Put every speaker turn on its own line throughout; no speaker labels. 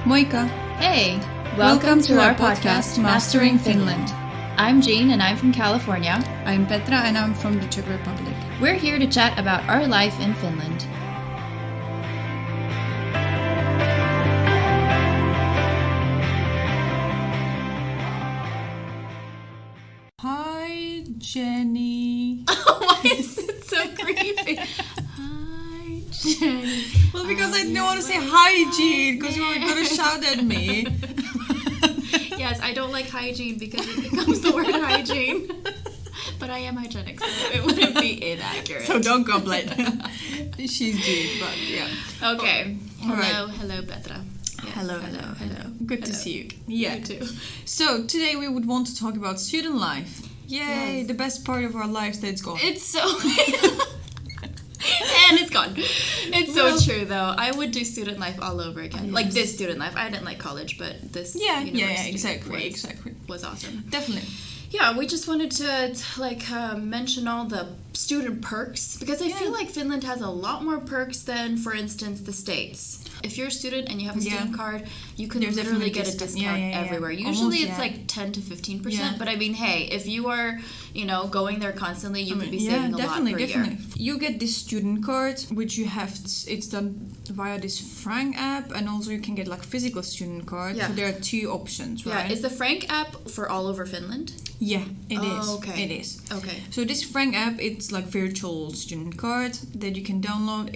Moikka!
Hey! Welcome to our podcast, Mastering Finland. I'm Jean and I'm from California.
I'm Petra and I'm from the Czech Republic.
We're here to chat about our life in Finland.
Hi, Jenny.
Why is it so creepy? Hi, Jenny.
Well, because I didn't want to say hi, Jean, because you were going to shout at me.
Yes, I don't like hygiene because it becomes the word hygiene. But I am hygienic, so it wouldn't be inaccurate.
So don't complain. She's Jean, but yeah.
Okay.
All
Hello, Petra. Yes,
hello. Good to see you. Yeah.
You too.
So today we would want to talk about student life. Yay,
Yes.
the best part of our lives that's gone.
It's so... And it's gone. It's so true, though. I would do student life all over again.
Yes.
Like this student life. I didn't like college, but this university
exactly.
was awesome.
Definitely.
Yeah, we just wanted to mention all the student perks because I feel like Finland has a lot more perks than, for instance, the States. If you're a student and you have a student card, you can literally get a discount everywhere. Usually it's like 10 to 15%, but I mean, hey, if you are, going there constantly, you could be saving a lot per year.
You get this student card, which you have, it's done via this Frank app, and also you can get like physical student card. Yeah. So there are two options, right?
Yeah, is the Frank app for all over Finland?
Yeah, it is.
Okay.
It is.
Okay.
So this Frank app, it's like virtual student card that you can download.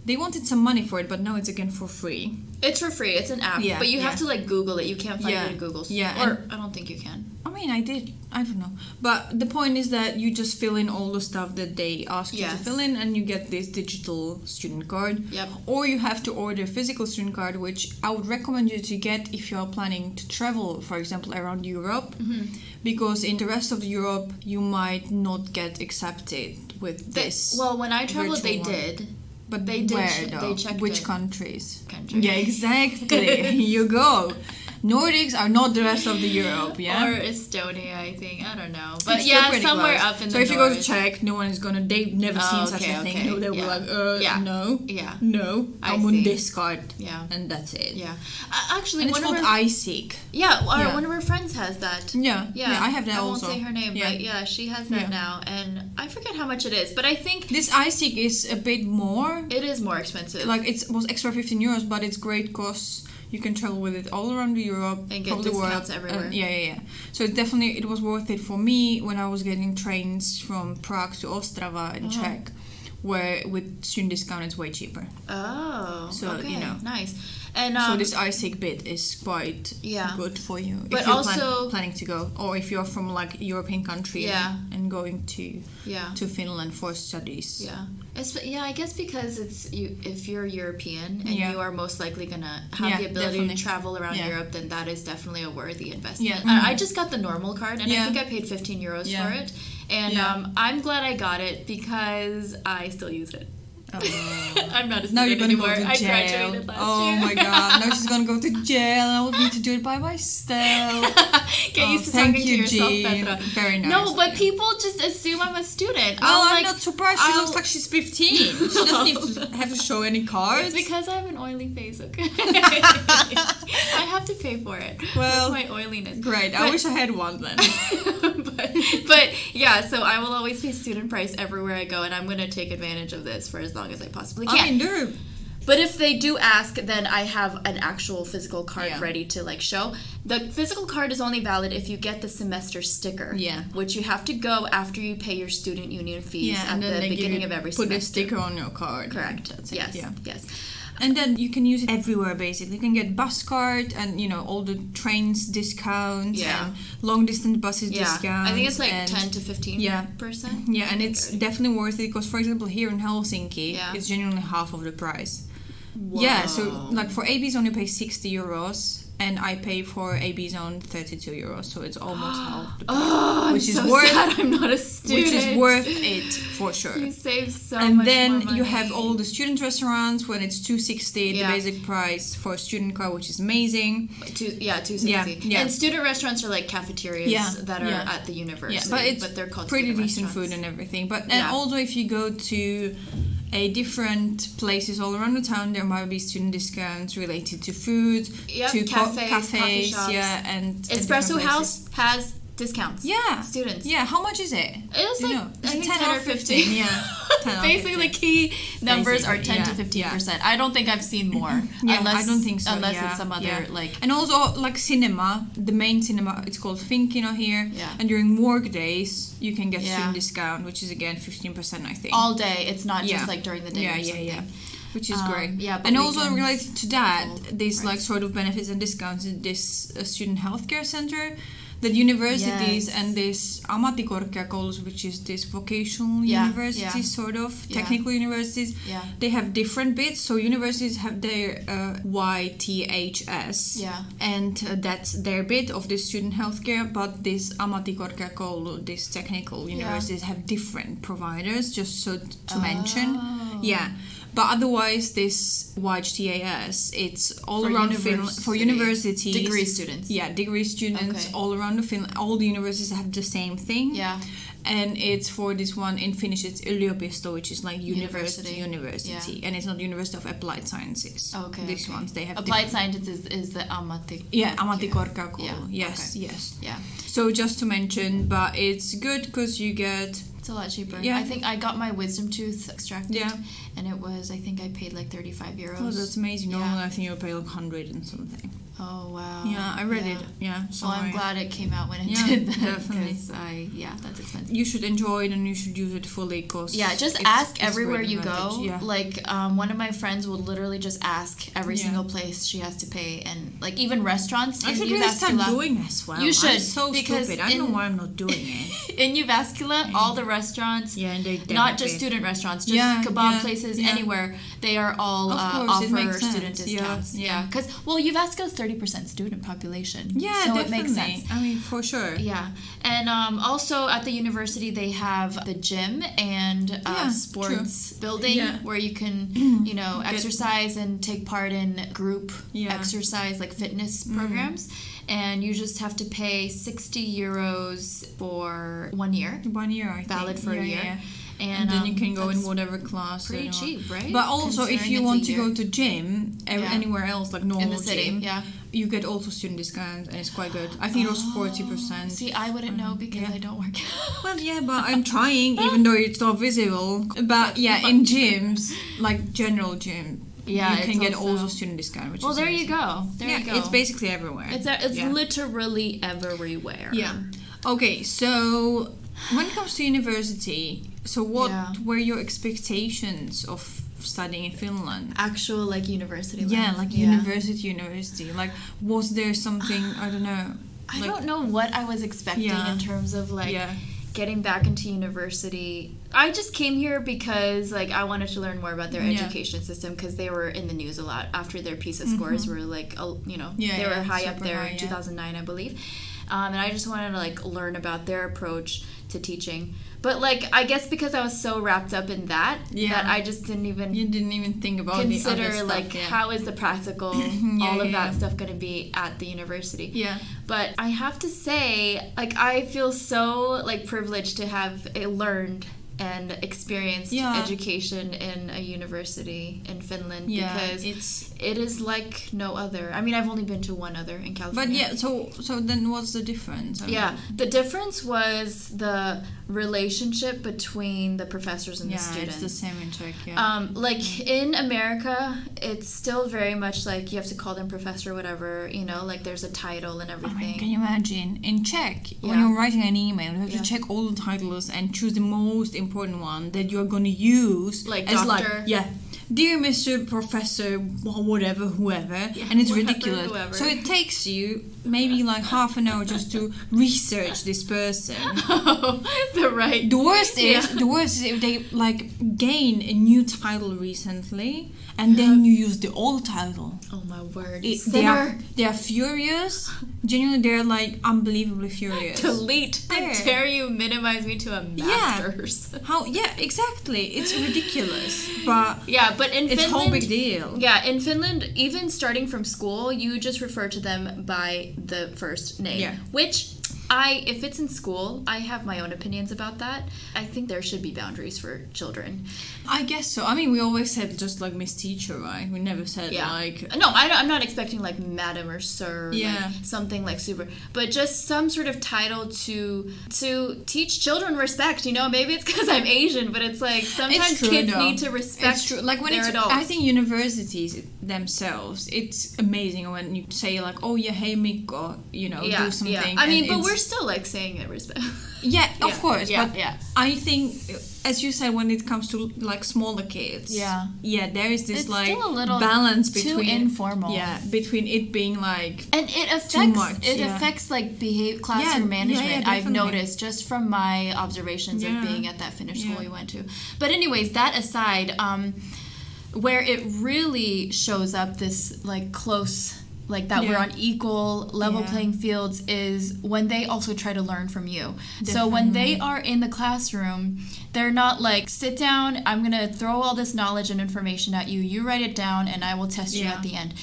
They wanted some money for it, but now it's again for free.
It's for free. It's an app, but you have to like Google it. You can't find it in Google.
Yeah,
or I don't think you can.
I mean, I did. I don't know. But the point is that you just fill in all the stuff that they ask you to fill in, and you get this digital student card.
Yep.
Or you have to order a physical student card, which I would recommend you to get if you are planning to travel, for example, around Europe. Mm-hmm. Because in the rest of Europe, you might not get accepted with this.
Well, when I traveled, they did.
But
they did.
Where, though?
They checked
which countries?
Yeah,
exactly. Here you go. Nordics are not the rest of the Europe, yeah?
Or Estonia, I think. I don't know. But somewhere
close.
up in the north.
So if you go to Czech, no one is gonna... They've never seen such a thing. No, they'll be like, no.
Yeah.
No. I'm on this card.
Yeah.
And that's it.
Yeah. Actually,
and it's called iSeek.
Yeah, one of our friends has that.
Yeah. Yeah, I have that also.
I won't say her name, but yeah, she has that now. And I forget how much it is, but I think...
This iSeek is a bit more.
It is more expensive.
Like, it was extra 15 euros, but it's great because... You can travel with it all around Europe,
and get discounts everywhere.
Yeah. So it was worth it for me when I was getting trains from Prague to Ostrava in Czech, where with student discount it's way cheaper.
Oh,
so
okay, nice. And
so this iSeek bit is quite good for you
but
if you're
also
planning to go, or if you're from like European country and going to Finland for studies.
Yeah, I guess because if you're European and you are most likely gonna have the ability to travel around Europe, then that is definitely a worthy investment.
Yeah.
I just got the normal card, and I think I paid 15 euros for it, and I'm glad I got it because I still use it. I'm not a student
now you're gonna
anymore.
go to jail.
I graduated last year.
Oh my god! Now she's gonna go to jail, and I will need to do it by myself.
Get used to talking to yourself,
Jean.
Petra.
Very nice.
No, but people just assume I'm a student.
I'm not surprised. She looks like she's 15. She doesn't need to have to show any cards.
It's because I have an oily face. Okay, I have to pay for it.
Well,
with my oiliness.
Great. I wish I had one then.
but yeah, so I will always pay student price everywhere I go, and I'm going to take advantage of this for as long as I possibly can.
I mean,
but if they do ask, then I have an actual physical card ready to show. The physical card is only valid if you get the semester sticker, which you have to go after you pay your student union fees at the beginning of every semester.
Put a sticker on your card.
Correct. That's it. Yes.
And then you can use it everywhere, basically. You can get bus card and, all the trains discounts and long-distance buses discounts.
I think it's like 10 to 15%.
Yeah, and it's definitely worth it because, for example, here in Helsinki, it's genuinely half of the price.
Whoa.
Yeah, so like for AB Zone you pay 60 euros and I pay for AB Zone 32 euros, so it's almost half the price.
Which is worth sad I'm not a student.
Which is worth it for sure.
You save so much
and
more
then
money.
you have all the student restaurants when it's 260 the basic price for a student card, which is amazing.
260. Yeah. And student restaurants are like cafeterias that are at the university.
Yeah, but
they're called
pretty
student
decent
restaurants.
food and everything. But and also if you go to different places all around the town. There might be student discounts related to food, to
cafes, coffee shops.
and
Espresso House has discounts.
Yeah.
Students.
Yeah, how much is it?
It's like, I think 10 or 15.
Yeah. 10 or
Basically,
15.
the key numbers are 10 to 15%.
Yeah.
I don't think I've seen more.
Yeah, I don't think so.
Unless it's some other, like...
And also, like cinema, the main cinema, it's called Finkino here.
Yeah.
And during work days, you can get
Yeah.
student discount, which is again 15%, I think.
All day. It's not just like during the day or something.
Yeah. Which is great.
Yeah, but
and also related to that,
full
these like sort of benefits and discounts in this student healthcare center, that universities and this ammattikorkeakoulut, which is this vocational universities, sort of technical universities, they have different bits. So universities have their YTHS, and that's their bit of the student healthcare. But this ammattikorkeakoulu, these technical universities, have different providers. Just so to mention, But otherwise, this YTAS, it's all
for
around Finland for universities.
Degree students.
Yeah, degree students all around the Finland. All the universities have the same thing.
Yeah.
And it's for this one in Finnish, it's yliopisto, which is like university.
Yeah.
And it's not University of Applied Sciences.
Okay.
These ones, they have
Applied Sciences is the ammatti.
Yeah, ammattikorkeakoulu.
Yeah.
Yes, yes.
Yeah.
So just to mention, but it's good because you get...
It's a lot cheaper.
Yeah.
I think I got my wisdom tooth extracted.
Yeah.
And it was, I think I paid like 35 euros.
Oh, that's amazing. Normally I think you'll pay like 100 and something.
Oh, wow.
Yeah, I read it. Yeah.
Well, I'm glad it came out when it did that. Definitely. Because that's expensive.
You should enjoy it and you should use it fully because...
Yeah, just ask everywhere you go.
Yeah.
Like, one of my friends will literally just ask every single place she has to pay. And, like, even restaurants
I
in
should really start
Jyväskylä.
doing as well.
You should.
I'm so stupid. I don't know why I'm not doing it.
In Jyväskylä, all the restaurants,
and they
not just student restaurants, just kebab places, anywhere, they are all offer student discounts. Yeah, because, Jyväskylä is 30% student population.
Yeah,
so
definitely.
It makes sense.
I mean, for sure.
Yeah, and also at the university they have the gym and sports building where you can, exercise and take part in group exercise, like fitness programs. And you just have to pay 60 euros for 1 year.
1 year, I think.
Valid for a year.
Yeah. And then you can go in whatever class.
Pretty cheap, right?
But also, if you want to go to gym anywhere else, like normal
in the city,
gym, you get also student discounts, and it's quite good. I think it was 40%.
See, I wouldn't know because I don't work out.
Well, yeah, but I'm trying, even though it's not visible. But in gyms, like general gym, you can get also student discount. Which is
there
amazing.
you go. There you go.
It's basically everywhere.
It's literally everywhere.
Yeah. Okay, so when it comes to university, so what were your expectations of studying in Finland?
Actual university life.
Yeah, like university. Like, was there something, I don't know.
I don't know what I was expecting in terms of getting back into university. I just came here because I wanted to learn more about their education system because they were in the news a lot after their PISA scores were they were high up there in 2009, I believe. And I just wanted to learn about their approach to teaching. But I guess because I was so wrapped up in that I just didn't even
think about
consider
the other stuff,
how is the practical all of that stuff going to be at the university.
Yeah.
But I have to say I feel so privileged to have learned and experienced education in a university in Finland because it is like no other. I mean, I've only been to one other in California.
But so then what's the difference?
The difference was the relationship between the professors and the students.
It's the same in Czech,
in America, it's still very much you have to call them professor, whatever, there's a title and everything.
I mean, can you imagine? In Czech, when you're writing an email, you have to check all the titles and choose the most important one that you're going to use.
As doctor.
Dear Mr. Professor, whatever, whoever, and it's ridiculous.
Whoever.
So it takes you maybe half an hour just to research this person. The worst is if they gain a new title recently, and then you use the old title.
Oh my word!
They are furious. Genuinely, they're unbelievably furious.
Delete! How dare you minimize me to a master's?
How? Yeah, exactly. It's ridiculous. But
but in Finland,
it's a whole big deal.
Yeah, in Finland, even starting from school, you just refer to them by the first name. Yeah. Which If it's in school, I have my own opinions about that. I think there should be boundaries for children.
I guess so. I mean, we always said just like Miss Teacher, right? We never said like...
No, I'm not expecting like Madam or Sir, like something like super, but just some sort of title to teach children respect, you know? Maybe it's because I'm Asian, but it's like sometimes kids need to respect
like when
their adults.
I think universities themselves, it's amazing when you say like, oh yeah, hey Mikko, you know, do something.
Yeah. I mean, but we're still like saying it respect.
Yeah, of course.
Yeah,
but I think, as you said, when it comes to like smaller kids, there is this
it's
like
still a little
balance
too
between
informal.
Between it being like
and it affects
too much,
affects like classroom management. I've noticed just from my observations of being at that Finnish school we went to. But anyways, that aside, where it really shows up this like close. Like that we're on equal level playing fields is when they also try to learn from you. Definitely. So when they are in the classroom, they're not like, sit down, I'm going to throw all this knowledge and information at you. You write it down and I will test you at the end.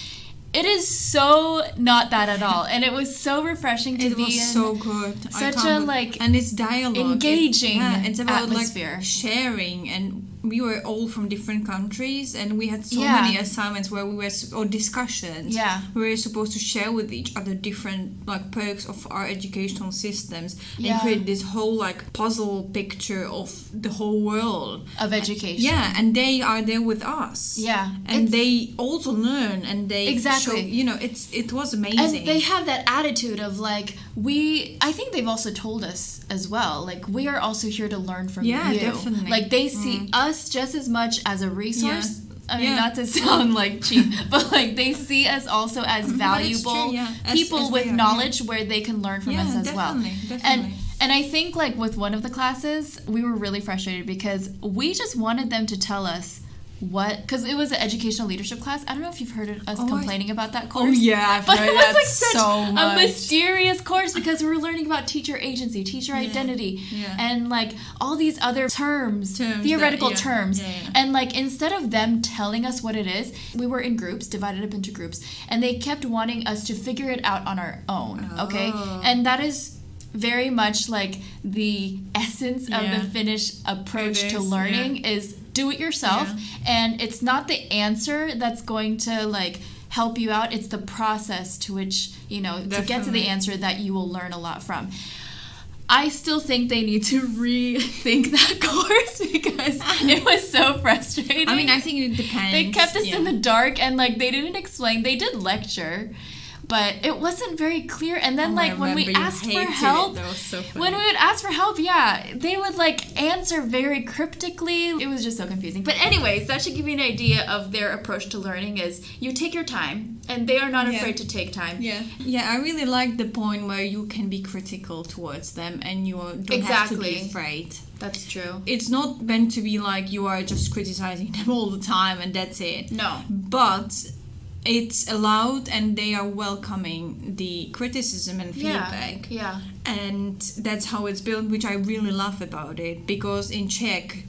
It is so not that at all. And it was so refreshing to be in
so good.
Such a like...
And it's dialogue.
Engaging
it's about
atmosphere.
Like sharing, and we were all from different countries, and we had so many assignments where we were, or discussions.
Yeah.
We were supposed to share with each other different like perks of our educational systems and create this whole like puzzle picture of the whole world
of education.
Yeah, and they are there with us.
Yeah.
And they also learn, and they show, you know, it was amazing.
And they have that attitude of like, I think they've also told us as well, like, we are also here to learn from you.
Yeah, definitely.
Like, they see us just as much as a resource. I mean, not to sound like cheap, but like they see us also as valuable people with knowledge where they can learn from us as well.
Definitely.
And I think like with one of the classes, we were really frustrated because we just wanted them to tell us because it was an educational leadership class. I don't know if you've heard of us complaining about that course.
Oh yeah, I've heard that
like
so much.
A mysterious course because we were learning about teacher agency, teacher identity, and like all these other terms theoretical terms. And like instead of them telling us what it is, we were in groups, divided up into groups, and they kept wanting us to figure it out on our own. Okay, and that is very much like the essence of the Finnish approach to learning is do it yourself, and it's not the answer that's going to like help you out, it's the process to which, you know, to get to the answer that you will learn a lot from. I still think they need to rethink that course because it was so frustrating.
I mean, I think it depends.
They kept us in the dark, and like they didn't explain. They did lecture, but it wasn't very clear. And then like when we asked for help, when we would ask for help, they would like answer very cryptically. It was just so confusing. But anyways, that should give you an idea of their approach to learning is you take your time, and they are not afraid to take time.
Yeah, I really like the point where you can be critical towards them and you don't have to be afraid.
That's true.
It's not meant to be like you are just criticizing them all the time and that's it.
No.
But it's allowed, and they are welcoming the criticism and feedback.
Yeah.
And that's how it's built, which I really love about it. Because in Czech,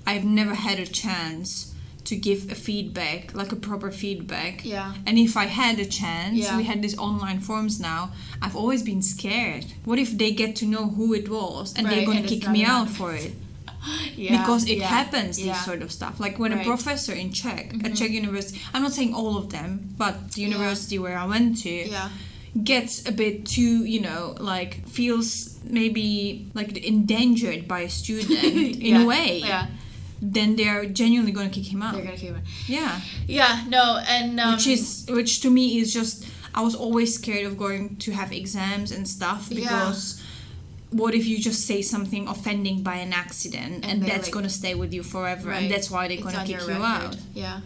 I've never had a chance to give a feedback, like a proper feedback.
Yeah.
And if I had a chance, we had these online forums now, I've always been scared. What if they get to know who it was and they're going to kick me out for it? Because it happens, this sort of stuff. Like when a professor in Czech, at Czech university, I'm not saying all of them, but the university where I went to, gets a bit too, you know, like feels maybe like endangered by a student in a way.
Yeah.
Then they're genuinely going to kick him out.
They're going to kick him out.
Yeah.
Yeah, no, and...
which to me is just... I was always scared of going to have exams and stuff because... What if you just say something offending by an accident and that's going to stay with you forever and that's why they're going to kick you out?
Yeah.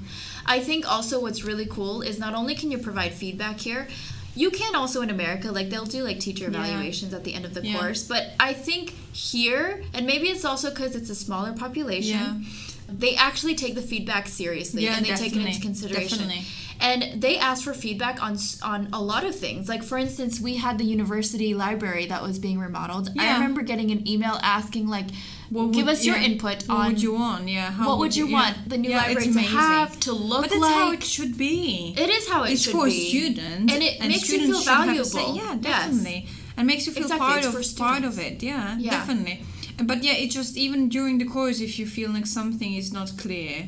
I think also what's really cool is not only can you provide feedback here, you can also in America, like they'll do like teacher evaluations at the end of the course, but I think here, and maybe it's also because it's a smaller population, they actually take the feedback seriously and they take it into consideration.
Definitely.
And they ask for feedback on a lot of things. Like, for instance, we had the university library that was being remodeled. I remember getting an email asking, like, give us your input on...
What would you want?
What would you want the new library to have, to look like?
But that's how it should be.
It is how it should be.
It's for students.
And it makes you feel valuable.
Definitely. and makes you feel
Exactly,
part of it. Yeah, definitely. But yeah, it's just even during the course, if you feel like something is not clear,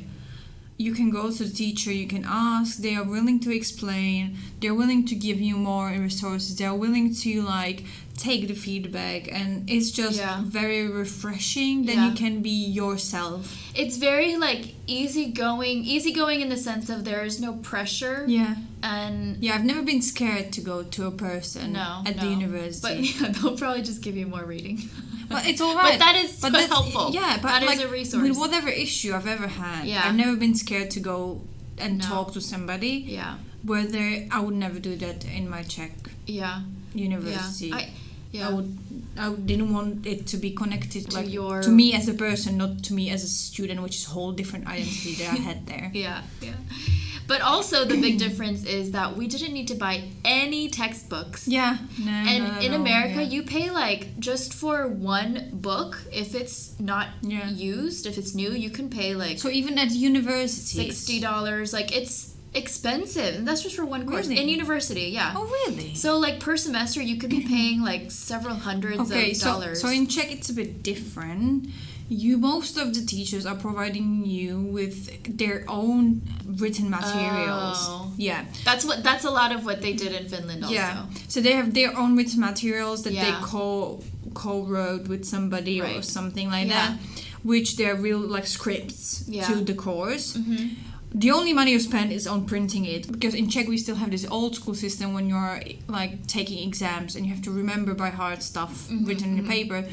you can go to the teacher, you can ask, they are willing to explain, they're willing to give you more resources, they're willing to like take the feedback, and it's just very refreshing. Then you can be yourself.
It's very like easygoing in the sense of there is no pressure. And
I've never been scared to go to a person at the university.
But they'll probably just give you more reading.
But it's all right.
But that is helpful.
Yeah, but
that
like,
is a resource.
with whatever issue I've ever had, I've never been scared to go and talk to somebody.
Yeah.
Whether I would never do that in my Czech university. I didn't want it to be connected to me as a person, not to me as a student, which is a whole different identity that I had there.
But also the big difference is that we didn't need to buy any textbooks. In America, you pay like just for one book. If it's not used, if it's new, you can pay like...
So even at university,
$60. Like it's expensive, and that's just for one course in university.
Oh really?
So like per semester you could be paying like several hundreds of dollars.
So in Czech it's a bit different. Most of the teachers are providing you with their own written materials.
That's a lot of what they did in Finland also.
So they have their own written materials that they co-wrote with somebody or something like that, which they're real like scripts to the course. The only money you spend is on printing it, because in Czech we still have this old school system when you're like taking exams and you have to remember by heart stuff written in the paper.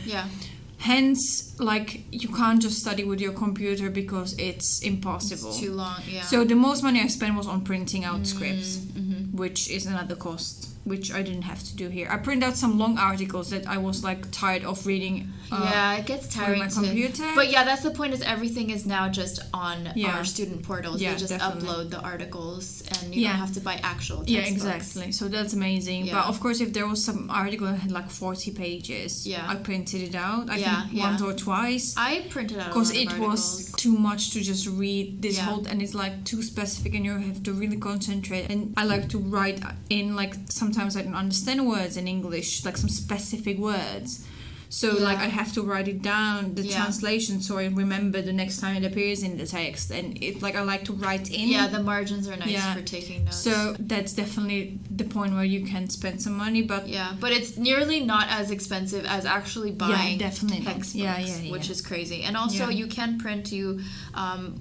Hence, like, you can't just study with your computer because it's impossible.
It's too long,
So the most money I spent was on printing out scripts, which is another cost, which I didn't have to do here. I printed out some long articles that I was, like, tired of reading.
It gets tiring
on my computer.
But yeah, that's the point, is everything is now just on our student portals. They just upload the articles, and you don't have to buy actual textbooks.
Yeah, exactly. So that's amazing. But of course, if there was some article that had like 40 pages, I printed it out. I think once or twice.
I printed out
because it was too much to just read this whole, and it's like too specific, and you have to really concentrate. And I like to write in, like, sometimes I don't understand words in English, like some specific words. So like I have to write it down, the translation, so I remember the next time it appears in the text. And it, like, I like to write in.
Yeah, the margins are nice for taking notes.
So that's definitely the point where you can spend some money, but
but it's nearly not as expensive as actually buying textbooks, which is crazy. And also you can print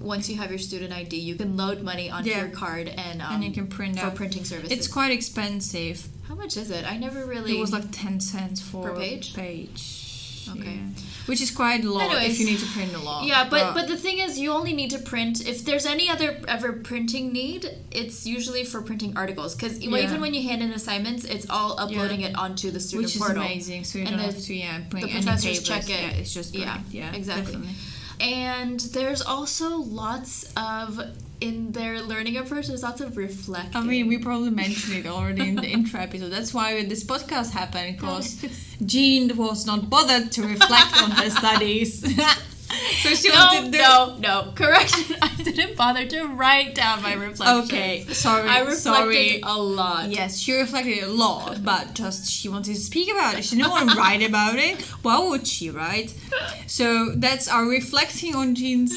once you have your student ID, you can load money onto your card and
you can print
for
out
printing services.
It's quite expensive.
How much is it? I never really...
It was like 10 cents for
per page?
Okay. Which is quite a lot if you need to print a lot.
Yeah, but the thing is, you only need to print... If there's any ever printing need, it's usually for printing articles. Because even when you hand in assignments, it's all uploading it onto the student portal.
Which is amazing. So you don't have to bring
the
any
professors
papers.
check it.
Yeah, it's just great. Yeah,
exactly.
Definitely.
And there's also lots of... In their learning approach, there's lots of reflecting.
I mean, we probably mentioned it already in the intro episode. That's why this podcast happened, because Jean was not bothered to reflect on her studies. So she wanted
No, correction. I didn't bother to write down my reflections.
Okay, sorry.
I reflected a lot.
Yes, she reflected a lot, but just she wanted to speak about it. She didn't want to write about it. Why would she, right? So that's our reflecting on Jean's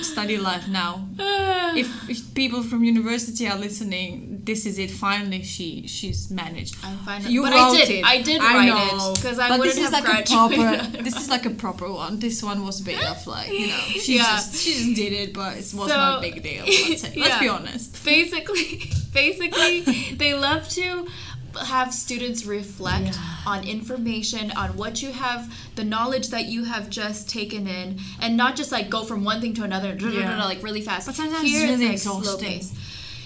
study life now. If people from university are listening, this is it. Finally, she's managed.
I'm finally.
You
but
wrote it.
I did write it because I wouldn't have graduated.
This is like a proper one. This one was a bit of like, she just did it, but it was not a big deal. Let's be honest.
Basically, they love to have students reflect on information, on what you have, the knowledge that you have just taken in, and not just like go from one thing to another like really fast.
But sometimes it's really exhausting.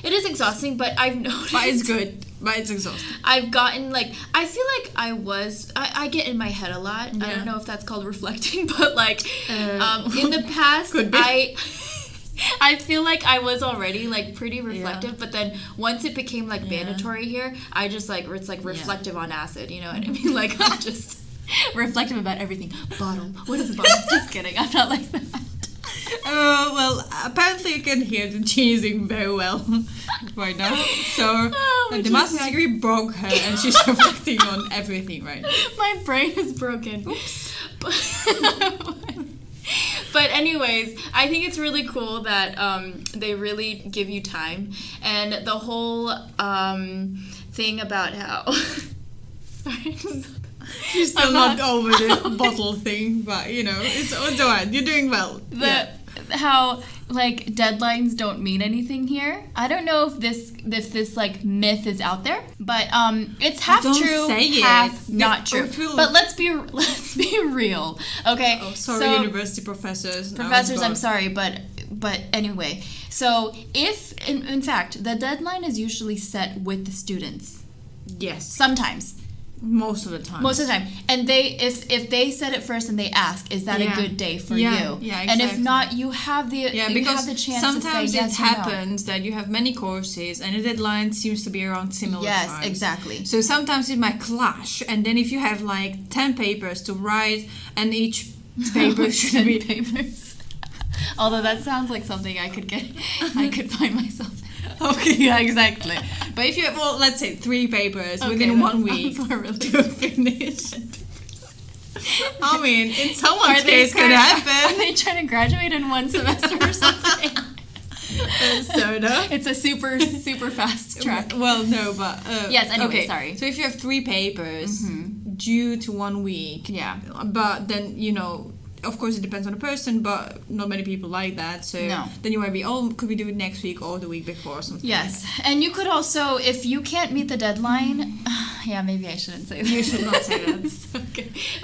It is exhausting, but I've noticed.
But it's good. But it's exhausting.
I've gotten I feel like I get in my head a lot. I don't know if that's called reflecting, but in the past I feel like I was already pretty reflective, but then once it became mandatory here, I just it's reflective on acid, you know what I mean? I'm just reflective about everything. Bottle. What is a bottle? Just kidding. I'm not like that.
Well, apparently you can hear that she's doing very well right now. So the master's degree broke her, and she's reflecting on everything right now.
My brain is broken. Oops. But anyways, I think it's really cool that they really give you time, and the whole thing about how. Sorry.
She's still not over the bottle thing, but it's alright. You're doing well.
How like deadlines don't mean anything here. I don't know if this like myth is out there, but it's half true, half not true. But let's be real, okay?
Oh, sorry, university professors.
I'm sorry, but anyway. So if in fact the deadline is usually set with the students.
Yes.
Sometimes.
Most of the time.
And they if they said it first and they ask, is that a good day for you?
Yeah, exactly.
And if not, you have the chance
sometimes
to say yes
it happens that you have many courses and the deadline seems to be around similar times.
Yes, exactly.
So sometimes it might clash, and then if you have like 10 papers to write and each paper should be
papers. Although that sounds like something I could find myself in.
Okay, yeah, exactly. But if you have, let's say 3 papers within 1 week to finish. I mean, in someone's case could happen.
Are they trying to graduate in 1 semester or something?
Sort of.
It's a super fast track.
Well, no, but...
yes, anyway,
okay.
Sorry.
So if you have 3 papers due to 1 week...
Yeah.
But then, of course it depends on the person, but not many people like that, so then you might be, could we do it next week or the week before or something?
Yes, and you could also, if you can't meet the deadline, yeah, maybe I shouldn't say that.
You should not say that.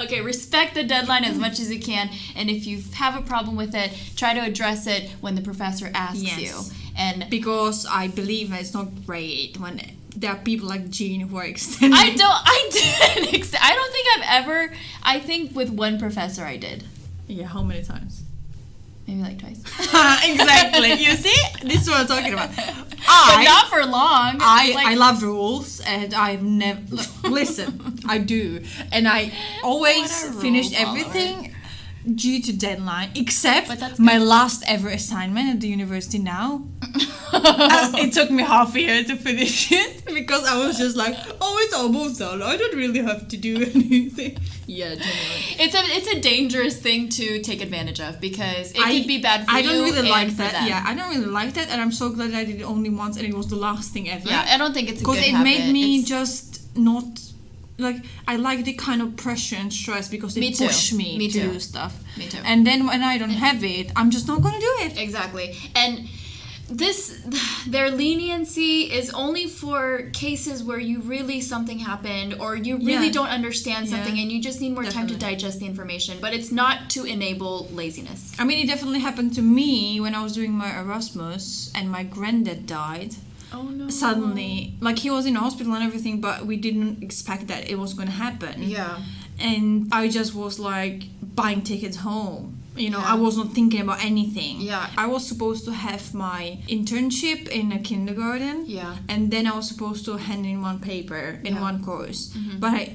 Okay, respect the deadline as much as you can, and if you have a problem with it, try to address it when the professor asks you. And
because I believe that it's not great when there are people like Jean who are extending.
I think with one professor I did.
Yeah, how many times?
Maybe like twice.
Exactly. You see? This is what I'm talking about.
But not for long.
I love rules, and I've never... Listen, I do. And I always finish everything due to deadline, except my last ever assignment at the university now. It took me half a year to finish it because I was just like, it's almost done. I don't really have to do anything. Yeah, genuinely.
It's a dangerous thing to take advantage of because it could be bad for you.
I don't really like that.
Them.
Yeah, I don't really like that, and I'm so glad that I did it only once, and it was the last thing ever.
Yeah, I don't think it's a good habit.
Because it made me just not... Like, I like the kind of pressure and stress because it pushed me to do stuff.
Me too.
And then when I don't have it, I'm just not going to do it.
Exactly. And their leniency is only for cases where something happened or you really don't understand something and you just need more time to digest the information. But it's not to enable laziness.
I mean, it definitely happened to me when I was doing my Erasmus and my granddad died.
Oh no.
Suddenly, like, he was in hospital and everything, but we didn't expect that it was going to happen.
Yeah.
And I just was like buying tickets home. I was not thinking about anything.
Yeah.
I was supposed to have my internship in a kindergarten.
Yeah.
And then I was supposed to hand in one paper in one course.
Mm-hmm.
But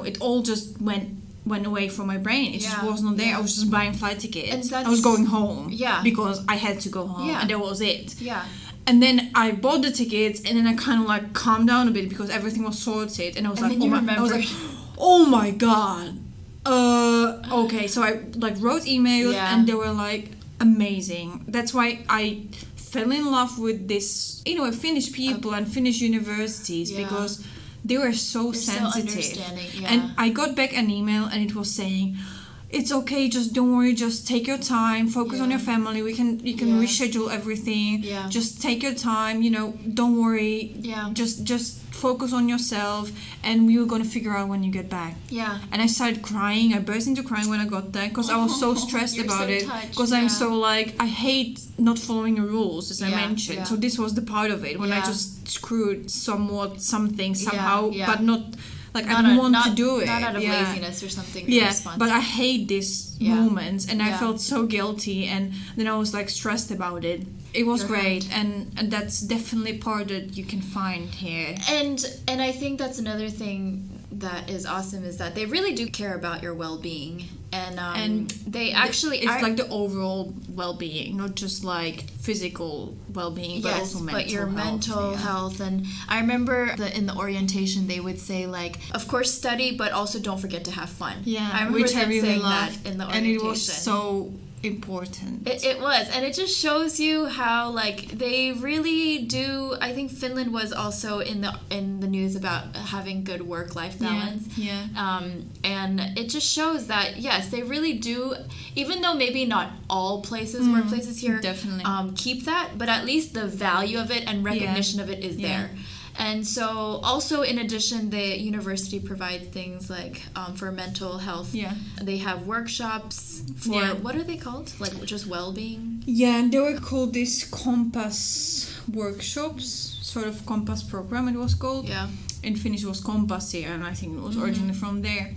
it all just went away from my brain. It just was not there. I was just buying flight tickets. I was going home.
Yeah.
Because I had to go home. Yeah. And that was it.
Yeah.
And then I bought the tickets, and then I kind of like calmed down a bit because everything was sorted, and I was like, oh my god. Okay, so I like wrote emails, and they were like amazing. That's why I fell in love with this, Finnish people and Finnish universities because they were so sensitive.
So understanding. Yeah.
And I got back an email, and it was saying, it's okay, just don't worry, just take your time, focus on your family, you can reschedule everything, just take your time, don't worry, just focus on yourself, and we're gonna figure out when you get back.
Yeah.
And I started crying, I burst into crying when I got there, because I was so stressed about it, because I'm so like, I hate not following the rules, as I mentioned, so this was the part of it, when I just screwed something somehow, but not... Like, I didn't want to do it.
Not out of laziness or something.
But I hate these moments, and I felt so guilty, and then I was like stressed about it. It was great, and that's definitely part that you can find here.
And I think that's another thing that is awesome is that they really do care about your well-being, And they actually...
It's like the overall well-being, not just like physical well-being, but also mental health.
But your mental health. And I remember in the orientation, they would say, like, of course study, but also don't forget to have fun.
Yeah,
I remember
which I really
saying
loved,
that in the orientation.
and it was so important.
It was, and it just shows you how, like, they really do. I think Finland was also in the news about having good work-life balance. And it just shows that, yes, they really do, even though maybe not all workplaces here
definitely
keep that, but at least the value of it and recognition of it is there. And so, also in addition, the university provides things like for mental health. They have workshops for, what are they called? Like just well-being?
Yeah, they were called these Compass workshops, sort of Compass program it was called. In Finnish it was Kompassi, and I think it was originally from there.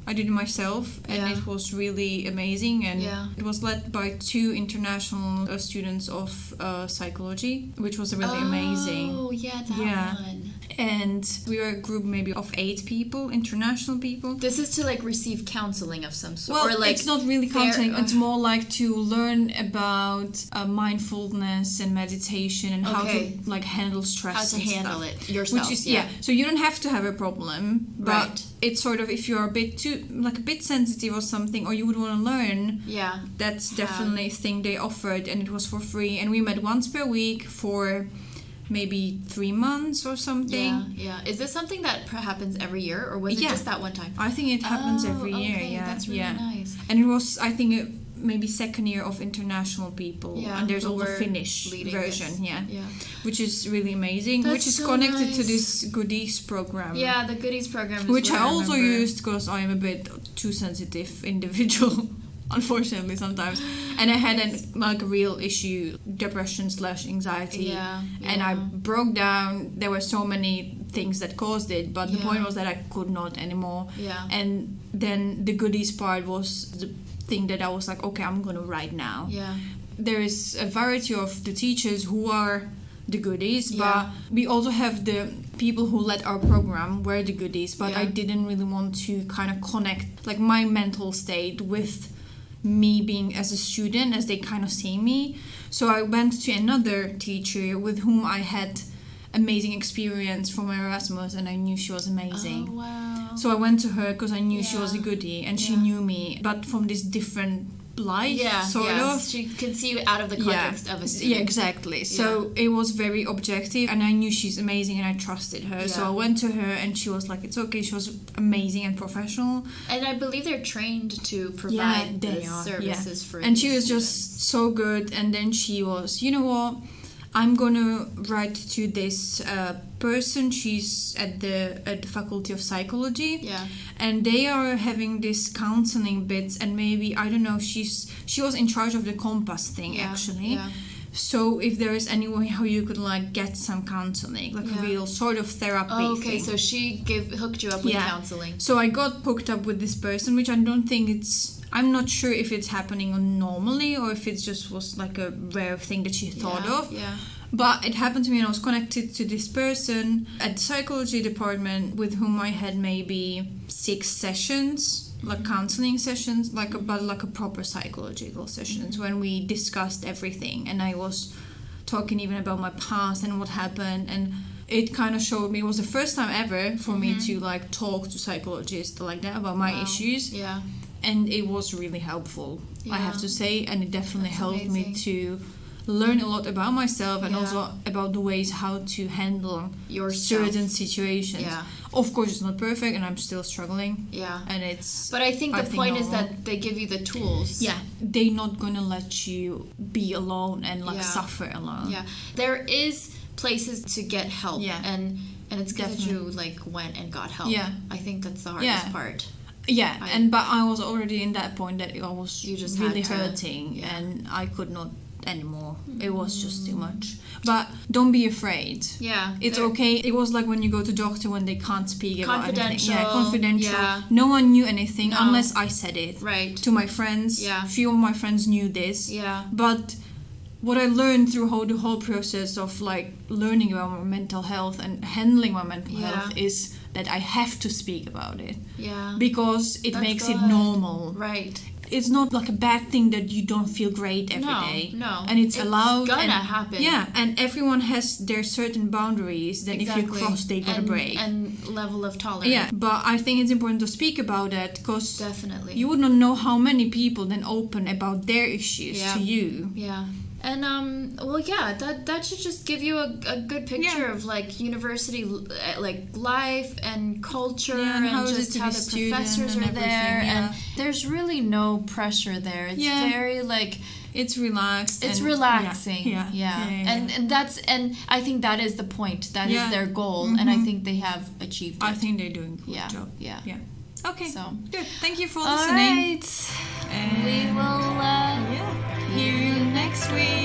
I did it myself, and it was really amazing, and it was led by 2 international students of psychology, which was really amazing.
Oh, yeah, that one.
And we were a group maybe of 8 people, international people.
This is to like receive counseling of some sort.
Well,
or like
it's not really counseling. It's more like to learn about mindfulness and meditation and how to like handle stress.
How to handle it yourself.
Which is so you don't have to have a problem, but it's sort of if you're a bit sensitive or something, or you would want to learn. That's definitely a thing they offered, and it was for free. And we met once per week for maybe 3 months or something.
Is this something that happens every year, or was it just that one time?
I think it happens every year.
That's really nice.
And it was, I think, maybe second year of international people, and there's also Finnish version, which is really amazing. Which is so connected to this goodies program.
Yeah, the goodies program, is
which I also used because I'm a bit too sensitive individual. Unfortunately, sometimes, and I had a real issue, depression/anxiety, and I broke down. There were so many things that caused it, but the point was that I could not anymore. And then the goodies part was the thing that I was like, okay, I'm gonna write now. There is a variety of the teachers who are the goodies, but we also have the people who led our program were the goodies, but I didn't really want to kind of connect like my mental state with me being as a student as they kind of see me. So I went to another teacher with whom I had amazing experience from Erasmus, and I knew she was amazing.
Oh, wow.
So I went to her because I knew she was a goodie, and she knew me, but from this different light, sort of.
She can see you out of the context of a student.
Yeah, exactly. So it was very objective, and I knew she's amazing, and I trusted her. So I went to her, and she was like, it's okay. She was amazing and professional.
And I believe they're trained to provide services for
and she was just so good. And then she was, you know what? I'm gonna write to this person. She's at the Faculty of Psychology, and they are having this counseling bits. And maybe I don't know. She was in charge of the Compass thing actually. So if there is any way how you could like get some counseling, like a real sort of therapy thing.
So she hooked you up with counseling.
So I got hooked up with this person, which I don't think I'm not sure if it's happening normally or if it just was like a rare thing that she thought of. But it happened to me, and I was connected to this person at the psychology department with whom I had maybe 6 sessions, like counseling sessions, like a proper psychological sessions when we discussed everything. And I was talking even about my past and what happened, and it kind of showed me, it was the first time ever for me to like talk to psychologists like that about my issues. And it was really helpful, I have to say, and it definitely helped me to learn a lot about myself and also about the ways how to handle certain situations. Of course, it's not perfect, and I'm still struggling. And it's.
But I think the point is that they give you the tools.
They're not gonna let you be alone and like suffer alone.
There is places to get help. And it's good that you like went and got help. I think that's the hardest part.
But I was already in that point that I was really hurting, and I could not anymore. It was just too much. But don't be afraid. It's okay. It was like when you go to doctor when they can't speak about anything. Confidential. No one knew anything unless I said it. To my friends. Few of my friends knew this. But what I learned through the whole process of like learning about my mental health and handling my mental health is that I have to speak about it.
Yeah.
Because it makes it normal.
Right.
It's not like a bad thing that you don't feel great every day.
No.
And it's allowed.
It's gonna happen.
Yeah, and everyone has their certain boundaries that if you cross, they gotta break.
And level of tolerance.
Yeah, but I think it's important to speak about that because
definitely
you would not know how many people then open about their issues to you.
Yeah. And that should just give you a good picture of like university like life and culture and just how the professors are there and there's really no pressure there. It's very like
it's relaxed.
It's relaxing. And I think that is the point. That is their goal and I think they have achieved it.
I think they're doing a good job.
Yeah.
Okay.
So
good. Thank you for listening.
All right. And we will
hear you next week.